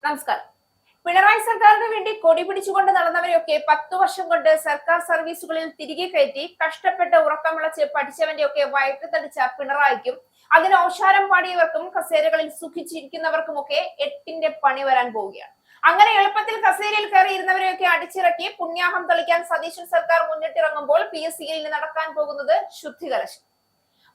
നമസ്കാരം. പിണറായി സർക്കാരിന് വേണ്ടി കൊടി പിടിച്ചുകൊണ്ട് നടന്നവരെയൊക്കെ 10 വർഷം കൊണ്ട് സർക്കാർ സർവീസുകളിൽ തിരികെ കയറ്റി കഷ്ടപ്പെട്ട് ഉറക്കം വിളച്ച് പഠിച്ചവന്റെയൊക്കെ വയറ്റത്തടിച്ച പിണറായിക്കും അതിന് ഓശാരം പാടിയവർക്കും കസേരകളിൽ സുഖിച്ചിരിക്കുന്നവർക്കുമൊക്കെ എട്ടിന്റെ പണി വരാൻ പോവുകയാണ്. അങ്ങനെ എളുപ്പത്തിൽ കസേരയിൽ കയറിയിരുന്നവരെയൊക്കെ അടിച്ചിറക്കി പുണ്യാഹം തളിക്കാൻ സതീശൻ സർക്കാർ മുന്നിട്ടിറങ്ങുമ്പോൾ PSCയിൽ നടക്കാൻ പോകുന്നത് ശുദ്ധികലശം.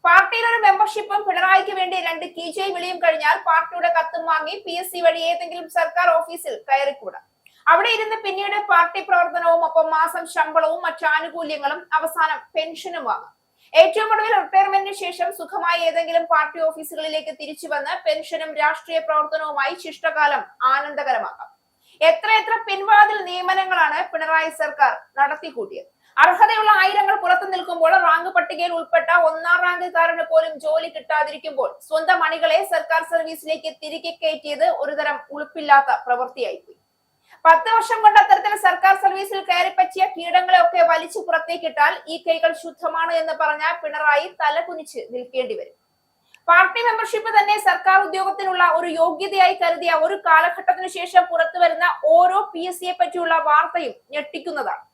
പാർട്ടിയിൽ ഒരു മെമ്പർഷിപ്പും പിണറായിക്ക് വേണ്ടി 2 കീജയ് വിളിയും കഴിഞ്ഞാൽ പാർട്ടിയുടെ കത്തും വാങ്ങി PSC വഴി ഏതെങ്കിലും സർക്കാർ ഓഫീസിൽ കയറിക്കൂടാ. അവിടെ ഇരുന്ന് പിന്നീട് പാർട്ടി പ്രവർത്തനവും ഒപ്പം മാസം ശമ്പളവും മറ്റു ആനുകൂല്യങ്ങളും അവസാനം പെൻഷനും വാങ്ങാം. ഏറ്റവും ഒടുവിൽ റിട്ടയർമെന്റിന് ശേഷം സുഖമായി ഏതെങ്കിലും പാർട്ടി ഓഫീസുകളിലേക്ക് തിരിച്ചു വന്ന് പെൻഷനും രാഷ്ട്രീയ പ്രവർത്തനവുമായി ശിഷ്ടകാലം ആനന്ദകരമാക്കാം. എത്ര പിൻവാതിൽ നിയമനങ്ങളാണ് പിണറായി സർക്കാർ നടത്തിക്കൂട്ടിയത്. അർഹതയുള്ള ആയിരങ്ങൾ പുറത്തു നിൽക്കുമ്പോൾ റാങ്ക് പട്ടികയിൽ ഉൾപ്പെട്ട 1ാം റാങ്കുകാരന് പോലും ജോലി കിട്ടാതിരിക്കുമ്പോൾ സ്വന്തം അണികളെ സർക്കാർ സർവീസിലേക്ക് തിരികെ കയറ്റിയത് ഒരുതരം ഉളുപ്പില്ലാത്ത പ്രവൃത്തിയായിപ്പോയി. 10 വർഷം കൊണ്ട് അത്തരത്തിൽ സർക്കാർ സർവീസിൽ കയറിപ്പറ്റിയ കീടങ്ങളെ ഒക്കെ വലിച്ചു പുറത്തേക്കിട്ടാൽ ഈ കൈകൾ ശുദ്ധമാണ് എന്ന് പറഞ്ഞാൽ പിണറായി തലകുനിച്ച് നിൽക്കേണ്ടി വരും. പാർട്ടി മെമ്പർഷിപ്പ് തന്നെ സർക്കാർ ഉദ്യോഗത്തിനുള്ള ഒരു യോഗ്യതയായി കരുതിയ ഒരു കാലഘട്ടത്തിനു ശേഷം പുറത്തു വരുന്ന ഓരോ PSCയെ പറ്റിയുള്ള വാർത്തയും ഞെട്ടിക്കുന്നതാണ്.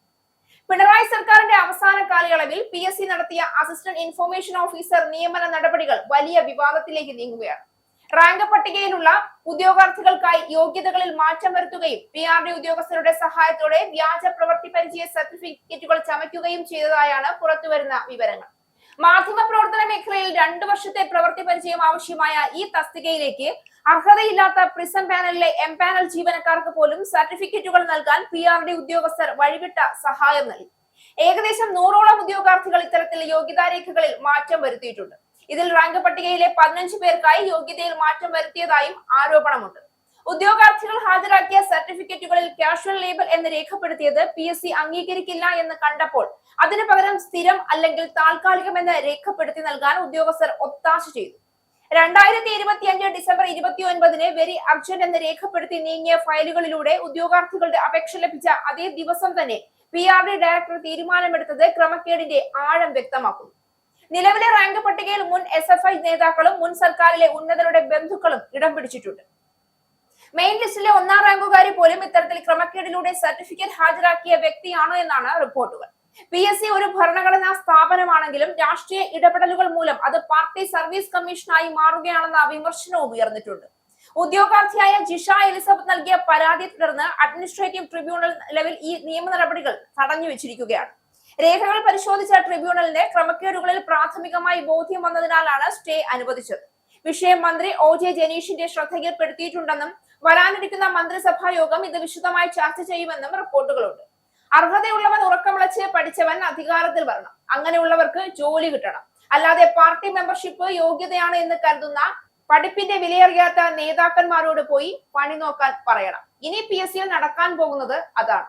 പിണറായി സർക്കാരിന്റെ അവസാന കാലയളവിൽ PSC നടത്തിയ അസിസ്റ്റന്റ് ഇൻഫർമേഷൻ ഓഫീസർ നിയമന നടപടികൾ വലിയ വിവാദത്തിലേക്ക് നീങ്ങുകയാണ്. റാങ്ക് പട്ടികയിലുള്ള ഉദ്യോഗാർത്ഥികൾക്കായി യോഗ്യതകളിൽ മാറ്റം വരുത്തുകയും PRD ഉദ്യോഗസ്ഥരുടെ സഹായത്തോടെ വ്യാജ പ്രവൃത്തി പരിചയ സർട്ടിഫിക്കറ്റുകൾ ചമയ്ക്കുകയും ചെയ്തതായാണ് പുറത്തുവരുന്ന വിവരങ്ങൾ. മാധ്യമ പ്രവർത്തന മേഖലയിൽ 2 വർഷത്തെ പ്രവൃത്തി പരിചയം ആവശ്യമായ ഈ തസ്തികയിലേക്ക് അർഹതയില്ലാത്ത പ്രിസം പാനലിലെ എംപാനൽ ജീവനക്കാർക്ക് പോലും സർട്ടിഫിക്കറ്റുകൾ നൽകാൻ PRD ഉദ്യോഗസ്ഥർ വഴിവിട്ട സഹായം നൽകി. ഏകദേശം 100ഓളം ഉദ്യോഗാർത്ഥികൾ ഇത്തരത്തിൽ യോഗ്യതാരേഖകളിൽ മാറ്റം വരുത്തിയിട്ടുണ്ട്. ഇതിൽ റാങ്ക് പട്ടികയിലെ 15 പേർക്കായി യോഗ്യതയിൽ മാറ്റം വരുത്തിയതായും ആരോപണമുണ്ട്. ഉദ്യോഗാർത്ഥികൾ ഹാജരാക്കിയ സർട്ടിഫിക്കറ്റുകളിൽ കാഷ്വൽ ലേബൽ എന്ന് രേഖപ്പെടുത്തിയത് PSC അംഗീകരിക്കില്ല എന്ന് കണ്ടപ്പോൾ അതിനു പകരം സ്ഥിരം അല്ലെങ്കിൽ താൽക്കാലികം എന്ന് രേഖപ്പെടുത്തി നൽകാൻ ഉദ്യോഗസ്ഥർ ഒത്താശ ചെയ്തു. 2025 ഡിസംബർ 29-ന് വെരി അർജന്റ് എന്ന് രേഖപ്പെടുത്തി നീങ്ങിയ ഫയലുകളിലൂടെ ഉദ്യോഗാർത്ഥികളുടെ അപേക്ഷ ലഭിച്ച അതേ ദിവസം തന്നെ PRD ഡയറക്ടർ തീരുമാനമെടുത്തത് ക്രമക്കേടിന്റെ ആഴം വ്യക്തമാക്കുന്നു. നിലവിലെ റാങ്ക് പട്ടികയിൽ മുൻ SFI നേതാക്കളും മുൻ സർക്കാരിലെ ഉന്നതരുടെ ബന്ധുക്കളും ഇടം പിടിച്ചിട്ടുണ്ട്. മെയിൻ ലിസ്റ്റിലെ 1ാം റാങ്കുകാരി പോലും ഇത്തരത്തിൽ ക്രമക്കേടിലൂടെ സർട്ടിഫിക്കറ്റ് ഹാജരാക്കിയ വ്യക്തിയാണ് എന്നാണ് റിപ്പോർട്ടുകൾ. PSC ഒരു ഭരണഘടനാ സ്ഥാപനമാണെങ്കിലും രാഷ്ട്രീയ ഇടപെടലുകൾ മൂലം അത് പാർട്ടി സർവീസ് കമ്മീഷനായി മാറുകയാണെന്ന വിമർശനവും ഉയർന്നിട്ടുണ്ട്. ഉദ്യോഗാർത്ഥിയായ ജിഷ എലിസബത്ത് നൽകിയ പരാതിയെ തുടർന്ന് അഡ്മിനിസ്ട്രേറ്റീവ് ട്രിബ്യൂണൽ ലെവൽ ഈ നിയമ നടപടികൾ തടഞ്ഞു വെച്ചിരിക്കുകയാണ്. രേഖകൾ പരിശോധിച്ച ട്രിബ്യൂണലിന്റെ ക്രമക്കേടുകളിൽ പ്രാഥമികമായി ബോധ്യം വന്നതിനാലാണ് സ്റ്റേ അനുവദിച്ചത്. വിഷയം മന്ത്രി OJ ജനീഷിന്റെ ശ്രദ്ധയിൽപ്പെടുത്തിയിട്ടുണ്ടെന്നും വരാനിരിക്കുന്ന മന്ത്രിസഭാ യോഗം ഇത് വിശദമായി ചർച്ച ചെയ്യുമെന്നും റിപ്പോർട്ടുകളുണ്ട്. അർഹതയുള്ളവൻ ഉറക്കം വിളച്ച് പഠിച്ചവൻ അധികാരത്തിൽ വരണം. അങ്ങനെയുള്ളവർക്ക് ജോലി കിട്ടണം. അല്ലാതെ പാർട്ടി മെമ്പർഷിപ്പ് യോഗ്യതയാണ് എന്ന് കരുതുന്ന പഠിപ്പിന്റെ വിലയറിയാത്ത നേതാക്കന്മാരോട് പോയി പണി നോക്കാൻ പറയണം. ഇനി PSCയിൽ നടക്കാൻ പോകുന്നത് അതാണ്.